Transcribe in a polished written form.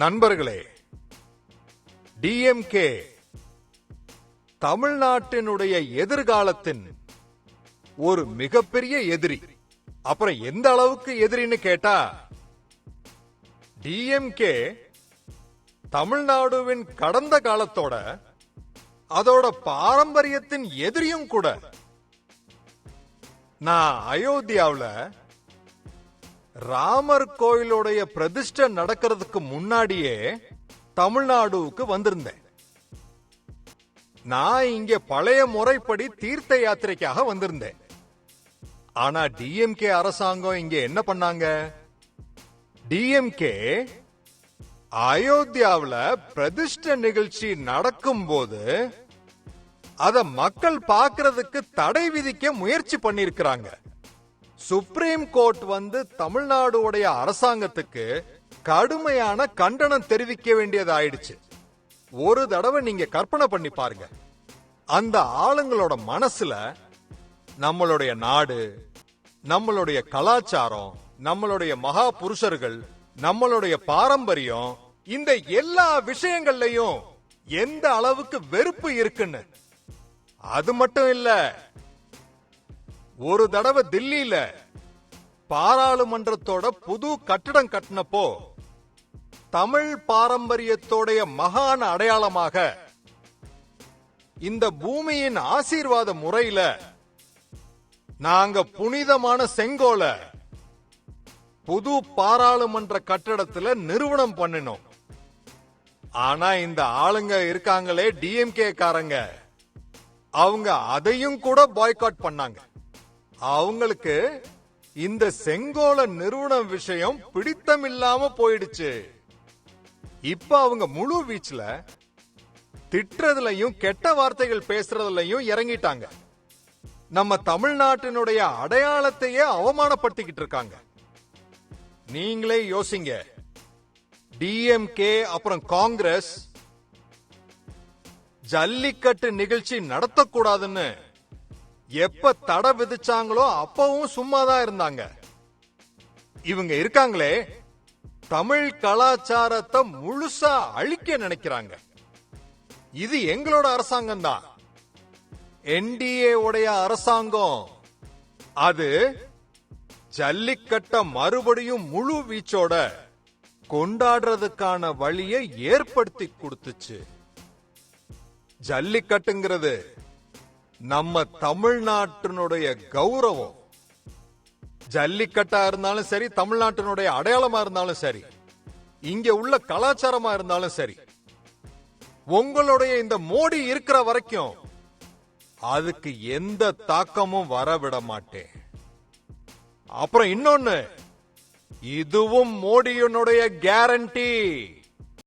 நண்பர்களே, டிஎம்கே தமிழ்நாட்டினுடைய எதிர்காலத்தின் ஒரு மிகப்பெரிய எதிரி. அப்புறம் எந்த அளவுக்கு எதிரின்னு கேட்டா, டிஎம்கே தமிழ்நாடுவின் கடந்த காலத்தோட அதோட பாரம்பரியத்தின் எதிரியும் கூட. நான் அயோத்தியாவில் ராமர் கோயிலுடைய பிரதிஷ்டை நடக்கிறதுக்கு முன்னாடியே தமிழ்நாடுக்கு வந்திருந்தேன். நான் இங்க பழைய முறைப்படி தீர்த்த யாத்திரைக்காக வந்திருந்தேன். ஆனா டிஎம்கே அரசாங்கம் இங்க என்ன பண்ணாங்க? டிஎம்கே அயோத்தியாவில் பிரதிஷ்டை நிகழ்ச்சி நடக்கும் போது அத மக்கள் பார்க்கிறதுக்கு தடை விதிக்க முயற்சி பண்ணிருக்கிறாங்க. சுப்ரீம் கோர்ட் தமிழ்நாடுடைய அரசாங்கத்துக்கு கடுமையான கண்டனம் தெரிவிக்க வேண்டியது ஆயிடுச்சு. ஒரு தடவை நீங்க கற்பனை பண்ணி பாருங்க, அந்த ஆளுங்களோட மனசுல நம்மளுடைய நாடு, நம்மளுடைய கலாச்சாரம், நம்மளுடைய மகா புருஷர்கள், நம்மளுடைய பாரம்பரியம், இந்த எல்லா விஷயங்கள்லயும் எந்த அளவுக்கு வெறுப்பு இருக்குன்னு. அது மட்டும் இல்ல, ஒரு தடவை தில்லியில பாராளுமன்றத்தோட புது கட்டிடம் கட்டினப்போ தமிழ் பாரம்பரியத்தோடைய மகான் அடையாளமாக இந்த பூமியின் ஆசீர்வாத முறையில நாங்க புனிதமான செங்கோல புது பாராளுமன்ற கட்டடத்துல நிறுவனம் பண்ணினோம். ஆனா இந்த ஆளுங்க இருக்காங்களே, டிஎம்கே காரங்க, அவங்க அதையும் கூட பாய்காட் பண்ணாங்க. அவங்களுக்கு இந்த செங்கோல நிறுவனம் விஷயம் பிடித்தமில்லாம போயிடுச்சு. இப்ப அவங்க முழு வீச்சுல திட்டுறதுலயும் கெட்ட வார்த்தைகள் பேசுறதுலயும் இறங்கிட்டாங்க. நம்ம தமிழ்நாட்டினுடைய அடையாளத்தையே அவமானப்படுத்திக்கிட்டு இருக்காங்க. நீங்களே யோசிங்க, டிஎம்கே அப்புறம் காங்கிரஸ் ஜல்லிக்கட்டு நிகழ்ச்சி நடத்தக்கூடாதுன்னு எப்ப தடை விதிச்சாங்களோ அப்பவும் சும்மாதான் இருந்தாங்க. இவங்க இருக்காங்களே, தமிழ் கலாச்சாரத்தை முழுசா அழிக்க நினைக்கிறாங்க. இது எங்களோட அரசாங்கம் தான், என்டிஏ உடைய அரசாங்கம். அது ஜல்லிக்கட்ட மறுபடியும் முழு வீச்சோட கொண்டாடுறதுக்கான வழியை ஏற்படுத்தி கொடுத்துச்சு. ஜல்லிக்கட்டுங்கிறது நம்ம தமிழ்நாட்டினுடைய கௌரவம். ஜல்லிக்கட்டா இருந்தாலும் சரி, தமிழ்நாட்டினுடைய அடையாளமா இருந்தாலும் சரி, இங்க உள்ள கலாச்சாரமா இருந்தாலும் சரி, உங்களுடைய இந்த மோடி இருக்கிற வரைக்கும் அதுக்கு எந்த தாக்கமும் வரவிட மாட்டேன். அப்புறம் இன்னொன்னு, இதுவும் மோடியினுடைய கேரண்டி.